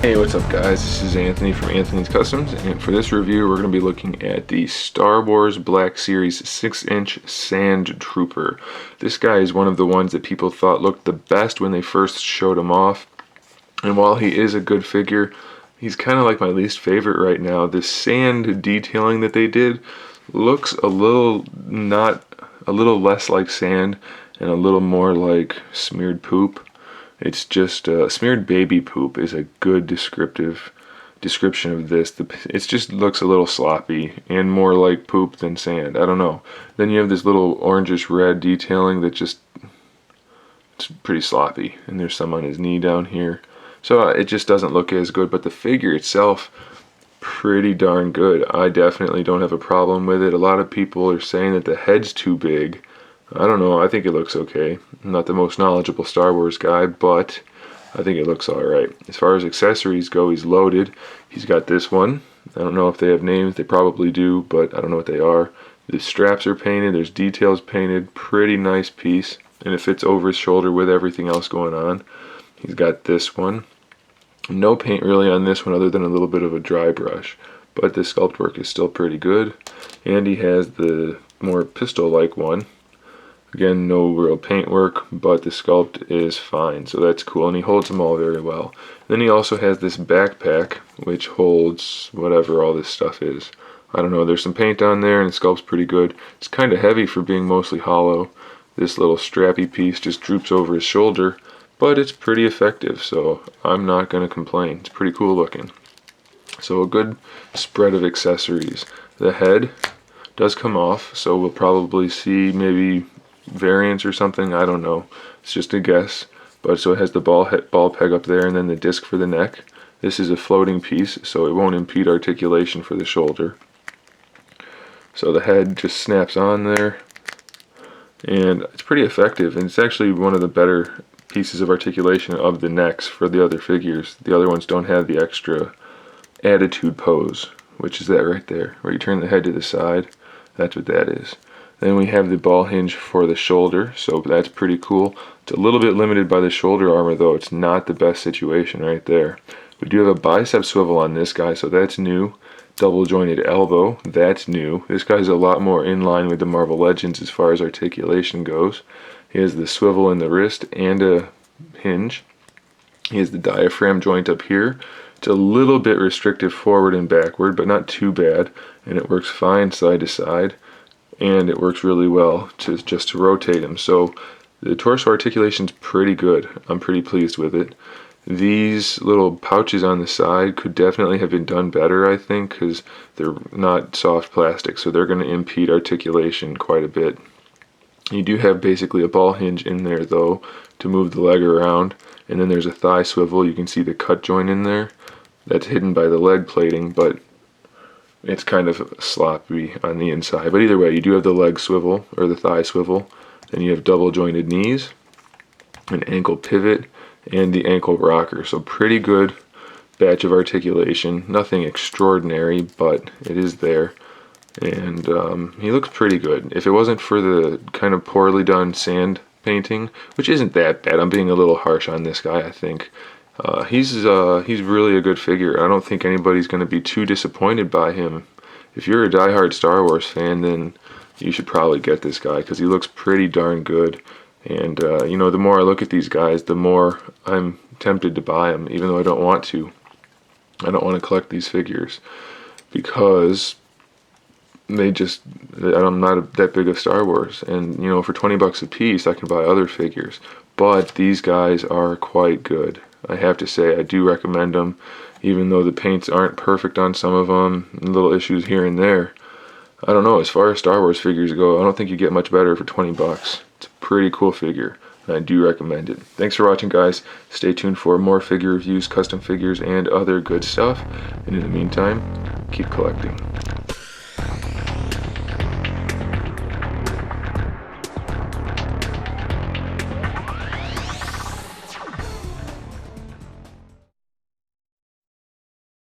Hey, what's up guys? This is Anthony from Anthony's Customs, and for this review we're going to be looking at the Star Wars Black Series 6-inch Sandtrooper. This guy is one of the ones that people thought looked the best when they first showed him off, and while he is a good figure, he's kind of like my least favorite right now. The sand detailing that they did looks a little less like sand and a little more like smeared poop. It's just smeared baby poop is a good description of this. It just looks a little sloppy and more like poop than sand. I don't know. Then you have this little orangish red detailing that it's pretty sloppy, and there's some on his knee down here. So it just doesn't look as good, but the figure itself, pretty darn good. I definitely don't have a problem with it. A lot of people are saying that the head's too big. I don't know, I think it looks okay. I'm not the most knowledgeable Star Wars guy, but I think it looks alright. As far as accessories go, he's loaded. He's got this one. I don't know if they have names, they probably do, but I don't know what they are. The straps are painted, there's details painted, pretty nice piece, and it fits over his shoulder with everything else going on. He's got this one. No paint really on this one other than a little bit of a dry brush, but the sculpt work is still pretty good. And he has the more pistol-like one. Again, no real paint work, but the sculpt is fine, so that's cool, and he holds them all very well. Then he also has this backpack, which holds whatever all this stuff is. I don't know, there's some paint on there, and the sculpt's pretty good. It's kind of heavy for being mostly hollow. This little strappy piece just droops over his shoulder, but it's pretty effective, so I'm not going to complain. It's pretty cool looking. So a good spread of accessories. The head does come off, so we'll probably see maybe variants or something, I don't know. It's just a guess. But so it has the ball peg up there and then the disc for the neck. This is a floating piece, so it won't impede articulation for the shoulder. So the head just snaps on there, and it's pretty effective, and it's actually one of the better pieces of articulation of the necks for the other figures. The other ones don't have the extra attitude pose, which is that right there, where you turn the head to the side. That's what that is. Then we have the ball hinge for the shoulder, so that's pretty cool. It's a little bit limited by the shoulder armor though. It's not the best situation right there. We do have a bicep swivel on this guy, so that's new. Double jointed elbow, that's new. This guy's a lot more in line with the Marvel Legends as far as articulation goes. He has the swivel in the wrist and a hinge. He has the diaphragm joint up here. It's a little bit restrictive forward and backward, but not too bad, and it works fine side to side. And it works really well just to rotate him. So the torso articulation is pretty good. I'm pretty pleased with it. These little pouches on the side could definitely have been done better, I think, because they're not soft plastic, so they're going to impede articulation quite a bit. You do have basically a ball hinge in there though to move the leg around, and then there's a thigh swivel. You can see the cut joint in there. That's hidden by the leg plating, but it's kind of sloppy on the inside. But either way, you do have the leg swivel, or the thigh swivel. Then you have double jointed knees, an ankle pivot, and the ankle rocker. So pretty good batch of articulation. Nothing extraordinary, but it is there. And he looks pretty good. If it wasn't for the kind of poorly done sand painting, which isn't that bad. I'm being a little harsh on this guy, I think. He's really a good figure. I don't think anybody's going to be too disappointed by him. If you're a diehard Star Wars fan, then you should probably get this guy because he looks pretty darn good. And you know, the more I look at these guys, the more I'm tempted to buy them, even though I don't want to. I don't want to collect these figures because I'm not that big of Star Wars, and you know, for 20 bucks a piece I can buy other figures, but these guys are quite good. I have to say, I do recommend them, even though the paints aren't perfect on some of them, little issues here and there. I don't know, as far as Star Wars figures go, I don't think you get much better for 20 bucks. It's a pretty cool figure, and I do recommend it. Thanks for watching, guys. Stay tuned for more figure reviews, custom figures, and other good stuff. And in the meantime, keep collecting.